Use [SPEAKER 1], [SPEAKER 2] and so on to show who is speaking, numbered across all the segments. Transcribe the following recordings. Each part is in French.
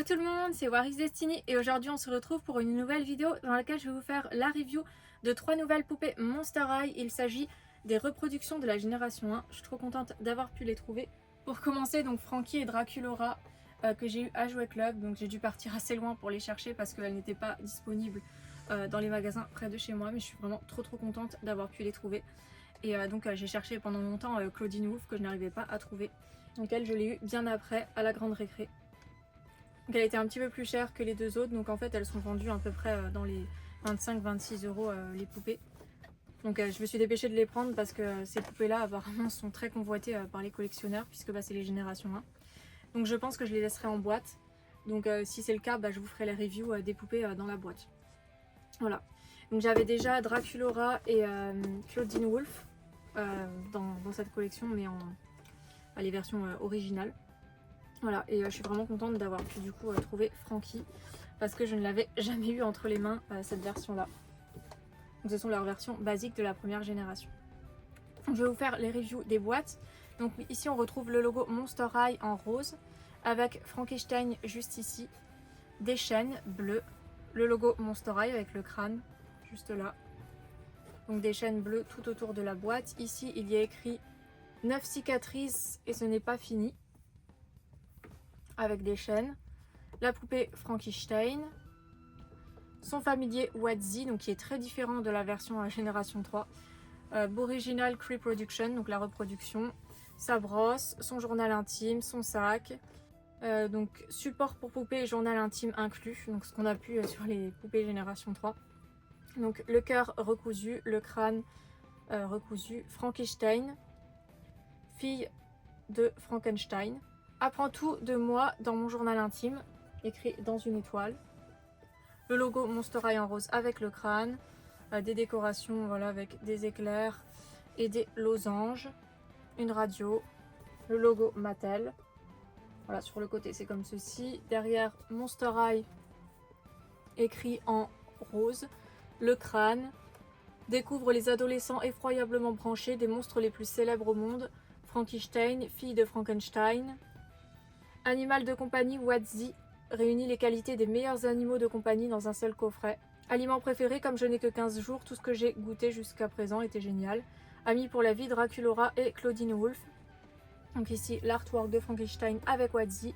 [SPEAKER 1] tout le monde, c'est Waris Destiny et aujourd'hui on se retrouve pour une nouvelle vidéo dans laquelle je vais vous faire la review de 3 nouvelles poupées Monster High. Il s'agit des reproductions de la génération 1. Je suis trop contente d'avoir pu les trouver. Pour commencer, donc Frankie et Draculaura que j'ai eu à Jouet Club. Donc j'ai dû partir assez loin pour les chercher parce qu'elles n'étaient pas disponibles dans les magasins près de chez moi. Mais je suis vraiment trop contente d'avoir pu les trouver. Et donc j'ai cherché pendant longtemps Claudine Wolf que je n'arrivais pas à trouver. Donc elle je l'ai eu bien après à la grande récré. Donc elle était un petit peu plus chère que les deux autres, donc en fait elles sont vendues à peu près dans les 25-26 € les poupées. Donc je me suis dépêchée de les prendre parce que ces poupées là apparemment sont très convoitées par les collectionneurs puisque c'est les générations 1. Donc je pense que je les laisserai en boîte. Donc si c'est le cas, je vous ferai les reviews des poupées dans la boîte. Voilà. Donc j'avais déjà Draculaura et Claudine Wolf dans cette collection, mais les versions originales. Voilà, et je suis vraiment contente d'avoir pu du coup trouver Frankie parce que je ne l'avais jamais eu entre les mains cette version là. Donc ce sont leurs versions basiques de la première génération. Donc, je vais vous faire les reviews des boîtes. Donc ici on retrouve le logo Monster High en rose avec Frankenstein juste ici, des chaînes bleues, le logo Monster High avec le crâne juste là. Donc des chaînes bleues tout autour de la boîte. Ici il y a écrit 9 cicatrices et ce n'est pas fini, avec des chaînes, la poupée Frankenstein, son familier Wadzi, donc qui est très différent de la version génération 3, Original Reproduction, donc la reproduction, sa brosse, son journal intime, son sac, donc support pour poupée et journal intime inclus, donc ce qu'on a pu sur les poupées génération 3. Donc le cœur recousu, le crâne recousu, Frankenstein, fille de Frankenstein. Apprends tout de moi dans mon journal intime, écrit dans une étoile. Le logo Monster High en rose avec le crâne, des décorations voilà, avec des éclairs et des losanges, une radio, le logo Mattel. Voilà, sur le côté c'est comme ceci. Derrière Monster High écrit en rose, le crâne. Découvre les adolescents effroyablement branchés des monstres les plus célèbres au monde. Frankenstein, fille de Frankenstein. Animal de compagnie Wadzi réunit les qualités des meilleurs animaux de compagnie dans un seul coffret. Aliment préféré, comme je n'ai que 15 jours, tout ce que j'ai goûté jusqu'à présent était génial. Amis pour la vie, Draculaura et Claudine Wolf. Donc ici l'artwork de Frankenstein avec Wadzi.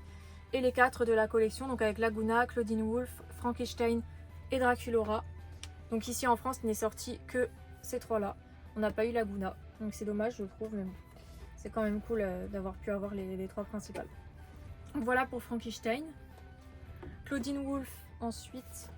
[SPEAKER 1] Et les 4 de la collection, donc avec Laguna, Claudine Wolf, Frankenstein et Draculaura. Donc ici en France, il n'est sorti que ces 3 là. On n'a pas eu Laguna, donc c'est dommage je trouve, mais bon. C'est quand même cool d'avoir pu avoir les 3 principales. Voilà pour Frankenstein. Claudine Wolf ensuite.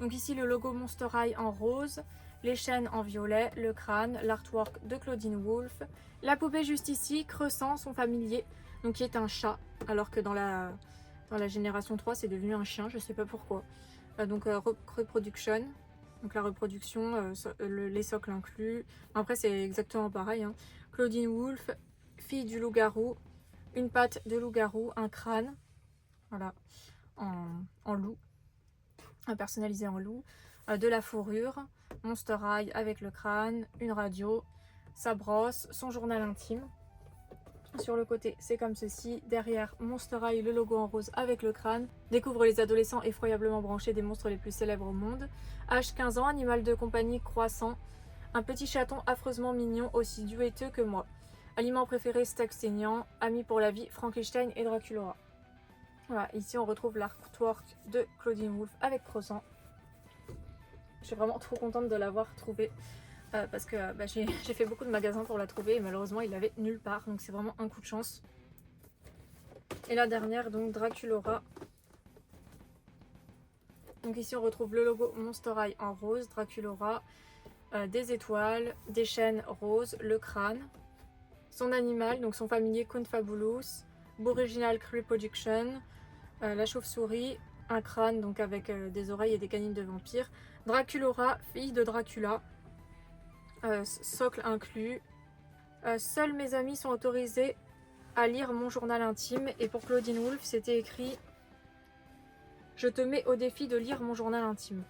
[SPEAKER 1] Donc ici le logo Monster High en rose, les chaînes en violet, le crâne, l'artwork de Claudine Wolf. La poupée juste ici, Crescent, son familier, donc qui est un chat, alors que dans la génération 3 c'est devenu un chien, je sais pas pourquoi. Donc reproduction, donc la reproduction, les socles inclus. Après c'est exactement pareil, hein. Claudine Wolf, fille du loup-garou. Une patte de loup-garou, un crâne, voilà, en loup, personnalisé en loup, de la fourrure, Monster High avec le crâne, une radio, sa brosse, son journal intime. Sur le côté, c'est comme ceci. Derrière, Monster High, le logo en rose avec le crâne. Découvre les adolescents effroyablement branchés des monstres les plus célèbres au monde. Âge 15 ans, animal de compagnie croissant. Un petit chaton affreusement mignon, aussi dueteux que moi. Aliment préféré, steak saignant. Amis pour la vie, Frankenstein et Draculaura. Voilà, ici on retrouve l'artwork de Claudine Wolf avec Croissant. Je suis vraiment trop contente de l'avoir trouvé parce que j'ai fait beaucoup de magasins pour la trouver et malheureusement il l'avait nulle part, donc c'est vraiment un coup de chance. Et la dernière, donc Draculaura. Donc ici on retrouve le logo Monster High en rose, Draculaura, des étoiles, des chaînes roses, le crâne. Son animal, donc son familier Confabulous, Original Reproduction, la chauve-souris, un crâne donc avec des oreilles et des canines de vampire, Draculaura, fille de Dracula, socle inclus. Seuls mes amis sont autorisés à lire mon journal intime. Et pour Claudine Wolf, c'était écrit « Je te mets au défi de lire mon journal intime ».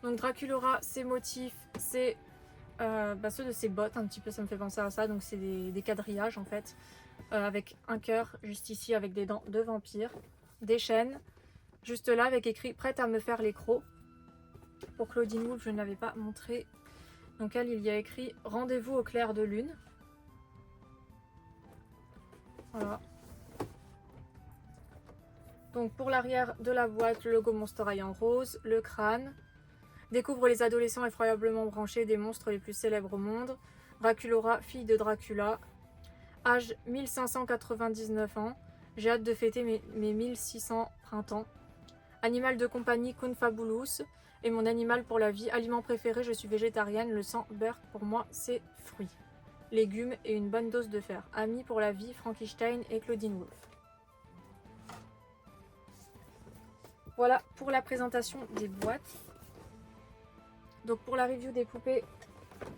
[SPEAKER 1] Donc Draculaura, ses motifs, c'est ceux de ses bottes, un petit peu ça me fait penser à ça, donc c'est des quadrillages en fait. avec un cœur juste ici avec des dents de vampire, des chaînes, juste là avec écrit prête à me faire les crocs. Pour Claudine Wolfe, je ne l'avais pas montré. Donc elle, il y a écrit rendez-vous au clair de lune. Voilà. Donc pour l'arrière de la boîte, le logo Monster High en rose, le crâne. Découvre les adolescents effroyablement branchés des monstres les plus célèbres au monde. Draculaura, fille de Dracula. Âge 1599 ans. J'ai hâte de fêter mes 1600 printemps. Animal de compagnie Confabulous. Et mon animal pour la vie. Aliment préféré, je suis végétarienne. Le sang beurre pour moi, c'est fruits. Légumes et une bonne dose de fer. Amis pour la vie, Frankenstein et Claudine Wolfe. Voilà pour la présentation des boîtes. Donc pour la review des poupées,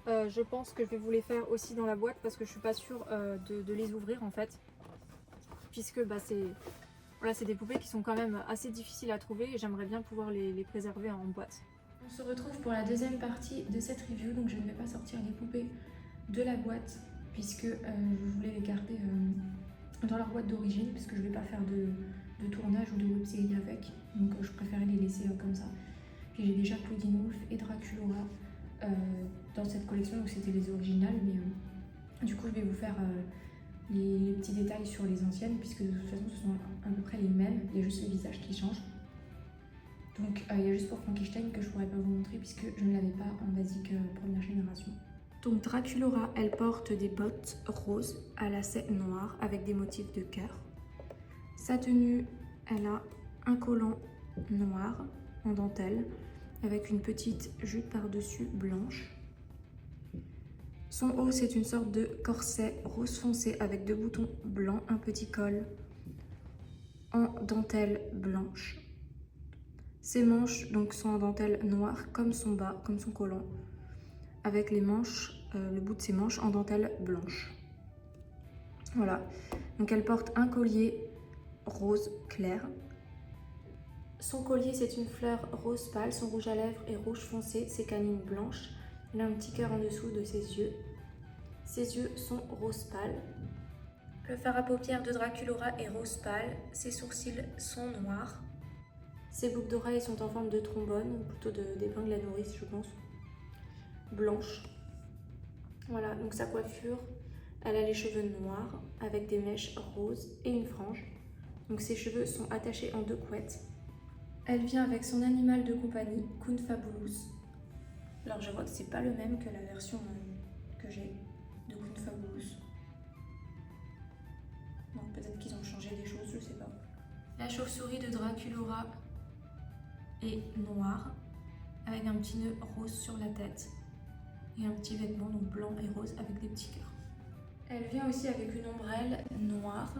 [SPEAKER 1] je pense que je vais vous les faire aussi dans la boîte parce que je suis pas sûre de les ouvrir en fait. Puisque bah, c'est des poupées qui sont quand même assez difficiles à trouver et j'aimerais bien pouvoir les préserver en boîte. On se retrouve pour la deuxième partie de cette review, donc je ne vais pas sortir les poupées de la boîte puisque je voulais les garder dans leur boîte d'origine parce que je ne vais pas faire de tournage ou de web-série avec, donc je préférais les laisser comme ça. Puis j'ai déjà Claudine Wolfe et Draculaura dans cette collection, donc c'était les originales, mais du coup je vais vous faire les petits détails sur les anciennes puisque de toute façon ce sont à peu près les mêmes, il y a juste le visage qui change. Donc il y a juste pour Frankenstein que je pourrais pas vous montrer puisque je ne l'avais pas en basique première génération. Donc Draculaura, elle porte des bottes roses à lacets noirs avec des motifs de cœur. Sa tenue, elle a un collant noir en dentelle avec une petite jupe par-dessus blanche. Son haut, c'est une sorte de corset rose foncé avec 2 boutons blancs, un petit col en dentelle blanche. Ses manches donc sont en dentelle noire comme son bas, comme son collant, avec les manches, le bout de ses manches en dentelle blanche. Voilà, donc elle porte un collier rose clair. Son collier, c'est une fleur rose pâle, son rouge à lèvres est rouge foncé, ses canines blanches. Il a un petit cœur en dessous de ses yeux. Ses yeux sont rose pâle. Le fard à paupières de Draculaura est rose pâle, ses sourcils sont noirs. Ses boucles d'oreilles sont en forme de trombone, ou plutôt d'épingle à nourrice, je pense. Blanche. Voilà, donc sa coiffure, elle a les cheveux noirs avec des mèches roses et une frange. Donc ses cheveux sont attachés en 2 couettes. Elle vient avec son animal de compagnie, Confabulous. Alors je vois que c'est pas le même que la version que j'ai de Confabulous. Donc peut-être qu'ils ont changé des choses, je sais pas. La chauve-souris de Draculaura est noire, avec un petit nœud rose sur la tête et un petit vêtement donc blanc et rose avec des petits cœurs. Elle vient aussi avec une ombrelle noire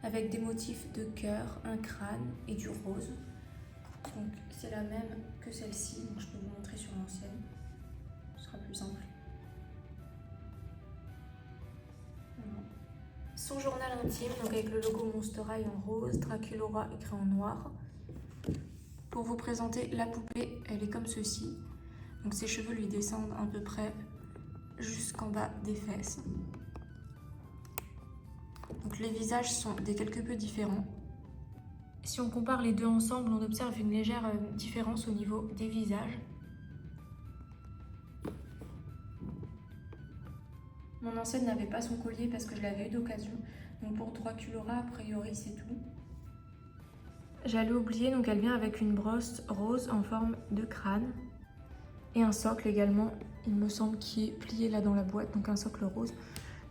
[SPEAKER 1] avec des motifs de cœur, un crâne et du rose. Donc c'est la même que celle-ci, donc je peux vous montrer sur l'ancienne, ce sera plus simple. Voilà. Son journal intime, donc avec le logo Monster High en rose, Draculaura écrit en noir. Pour vous présenter la poupée, elle est comme ceci. Donc ses cheveux lui descendent à peu près jusqu'en bas des fesses. Donc les visages sont quelque peu différents. Si on compare les deux ensemble, on observe une légère différence au niveau des visages. Mon ancienne n'avait pas son collier parce que je l'avais eu d'occasion. Donc pour Draculaura, a priori, c'est tout. J'allais oublier, donc elle vient avec une brosse rose en forme de crâne. Et un socle également, il me semble, qui est plié là dans la boîte, donc un socle rose.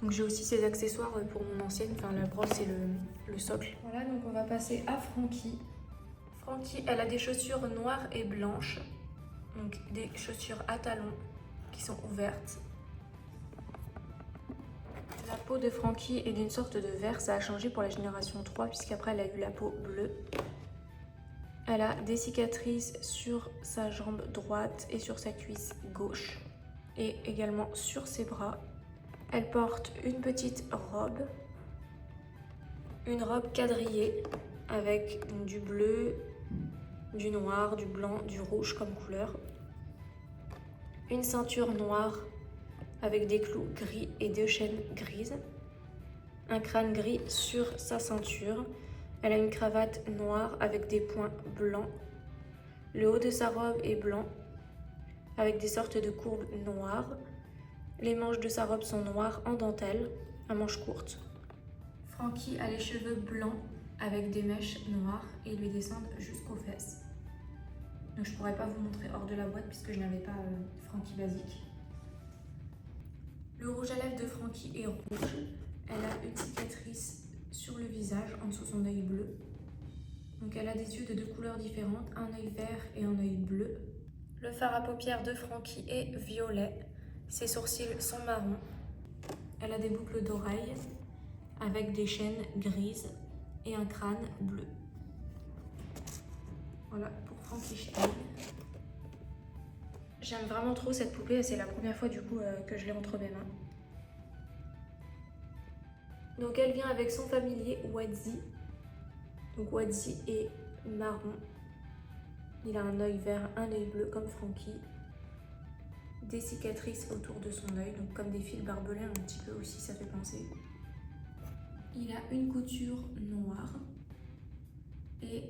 [SPEAKER 1] Donc j'ai aussi ces accessoires pour mon ancienne, enfin la brosse et le socle. Voilà, donc on va passer à Frankie. Frankie, elle a des chaussures noires et blanches, donc des chaussures à talons qui sont ouvertes. La peau de Frankie est d'une sorte de vert, ça a changé pour la génération 3 puisqu'après elle a eu la peau bleue. Elle a des cicatrices sur sa jambe droite et sur sa cuisse gauche et également sur ses bras. Elle porte une petite robe, une robe quadrillée avec du bleu, du noir, du blanc, du rouge comme couleur. Une ceinture noire avec des clous gris et 2 chaînes grises. un crâne gris sur sa ceinture. Elle a une cravate noire avec des points blancs. Le haut de sa robe est blanc avec des sortes de courbes noires. Les manches de sa robe sont noires en dentelle, à manches courtes. Frankie a les cheveux blancs avec des mèches noires et lui descendent jusqu'aux fesses. Donc je pourrais pas vous montrer hors de la boîte puisque je n'avais pas Frankie basique. Le rouge à lèvres de Frankie est rouge. Elle a une cicatrice sur le visage en dessous son œil bleu. Donc elle a des yeux de 2 couleurs différentes, un œil vert et un œil bleu. Le fard à paupières de Frankie est violet. Ses sourcils sont marrons. Elle a des boucles d'oreilles avec des chaînes grises et un crâne bleu. Voilà pour Frankenstein. J'aime vraiment trop cette poupée, c'est la première fois du coup que je l'ai entre mes mains. Donc elle vient avec son familier Wadzi. Donc Wadzi est marron. Il a un œil vert, un œil bleu comme Frankie. Des cicatrices autour de son œil, donc comme des fils barbelés un petit peu aussi, ça fait penser. Il a une couture noire et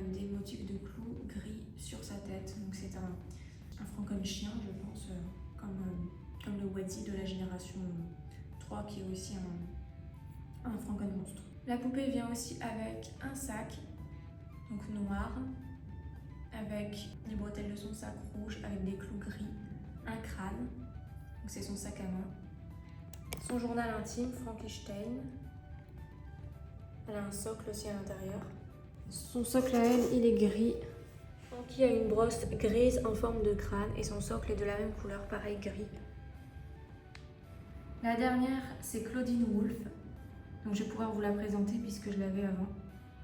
[SPEAKER 1] des motifs de clous gris sur sa tête. Donc c'est un franco-chien, je pense, comme le Wadzi de la génération 3 qui est aussi un franco-monstre. La poupée vient aussi avec un sac, donc noir, avec les bretelles de son sac rouge avec des clous gris, un crâne, donc c'est son sac à main. Son journal intime, Frankenstein. Elle a un socle aussi à l'intérieur. Son socle à elle, il est gris. Frankie a une brosse grise en forme de crâne et son socle est de la même couleur, pareil gris. La dernière, c'est Claudine Wolf. Donc je vais pouvoir vous la présenter puisque je l'avais avant.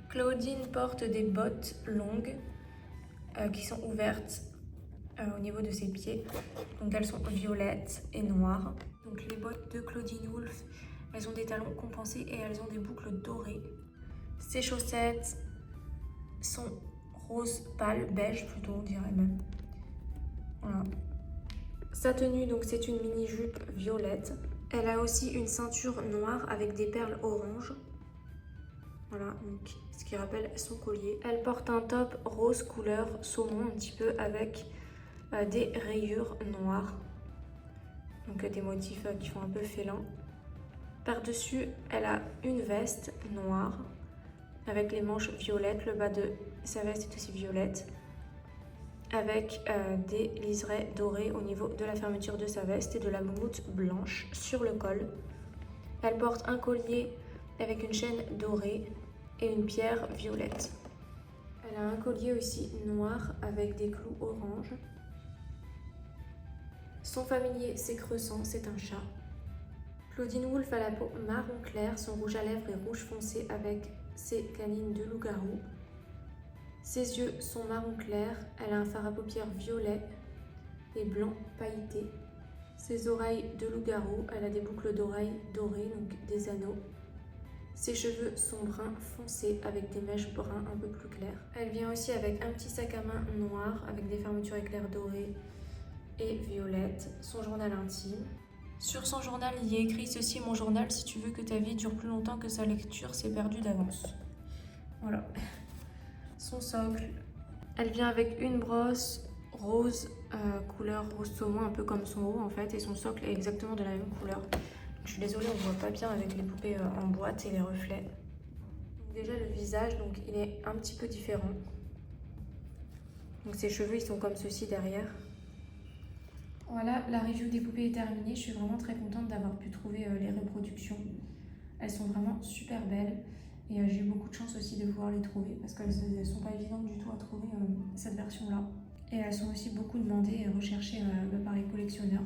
[SPEAKER 1] Claudine porte des bottes longues qui sont ouvertes au niveau de ses pieds. Donc elles sont violettes et noires. Donc les bottes de Claudine Wolf, elles ont des talons compensés et elles ont des boucles dorées. Ses chaussettes sont rose pâle, beige plutôt on dirait même. Voilà. Sa tenue, donc c'est une mini-jupe violette. Elle a aussi une ceinture noire avec des perles orange. Voilà, donc ce qui rappelle son collier. Elle porte un top rose couleur saumon un petit peu avec des rayures noires. Donc des motifs qui font un peu félin. Par-dessus, elle a une veste noire avec les manches violettes. Le bas de sa veste est aussi violette. Avec des liserés dorés au niveau de la fermeture de sa veste et de la moumoute blanche sur le col. Elle porte un collier avec une chaîne dorée et une pierre violette. Elle a un collier aussi noir avec des clous orange. Son familier, c'est Crescent, c'est un chat. Claudine Wolf a la peau marron clair, son rouge à lèvres est rouge foncé avec ses canines de loup-garou. Ses yeux sont marron clair, elle a un fard à paupières violet et blanc pailleté. Ses oreilles de loup-garou, elle a des boucles d'oreilles dorées, donc des anneaux. Ses cheveux sont bruns foncés avec des mèches bruns un peu plus claires. Elle vient aussi avec un petit sac à main noir avec des fermetures éclairs dorées et violettes. Son journal intime. Sur son journal, il y a écrit « Ceci est mon journal, si tu veux que ta vie dure plus longtemps que sa lecture, c'est perdu d'avance. » Voilà. Son socle. Elle vient avec une brosse rose, couleur rose saumon, un peu comme son haut en fait, et son socle est exactement de la même couleur. Je suis désolée, on ne voit pas bien avec les poupées en boîte et les reflets. Donc déjà le visage, donc il est un petit peu différent. Donc ses cheveux, ils sont comme ceci derrière. Voilà, la review des poupées est terminée. Je suis vraiment très contente d'avoir pu trouver les reproductions. Elles sont vraiment super belles. Et j'ai eu beaucoup de chance aussi de pouvoir les trouver parce qu'elles ne sont pas évidentes du tout à trouver cette version-là. Et elles sont aussi beaucoup demandées et recherchées par les collectionneurs.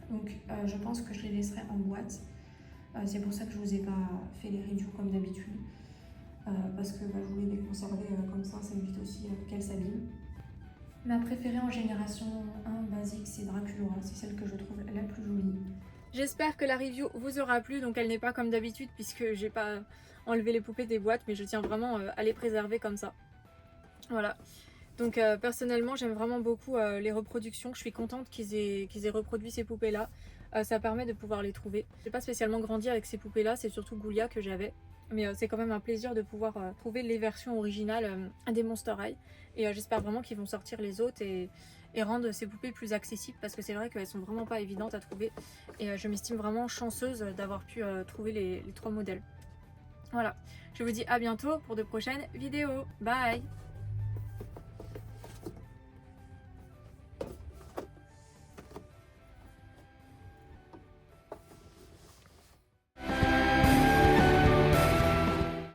[SPEAKER 1] Donc je pense que je les laisserai en boîte. C'est pour ça que je ne vous ai pas fait les reviews comme d'habitude. Parce que je voulais les conserver comme ça évite aussi qu'elles s'abîment. Ma préférée en génération 1 basique, c'est Dracula. C'est celle que je trouve la plus jolie. J'espère que la review vous aura plu. Donc elle n'est pas comme d'habitude puisque j'ai pas enlevé les poupées des boîtes. Mais je tiens vraiment à les préserver comme ça. Voilà. Donc personnellement j'aime vraiment beaucoup les reproductions. Je suis contente qu'ils aient reproduit ces poupées là. Ça permet de pouvoir les trouver. J'ai pas spécialement grandi avec ces poupées là, c'est surtout Goulia que j'avais. Mais c'est quand même un plaisir de pouvoir trouver les versions originales des Monster High. Et j'espère vraiment qu'ils vont sortir les autres et rendre ces poupées plus accessibles parce que c'est vrai qu'elles sont vraiment pas évidentes à trouver. Et je m'estime vraiment chanceuse d'avoir pu trouver les 3 modèles. Voilà, je vous dis à bientôt pour de prochaines vidéos. Bye!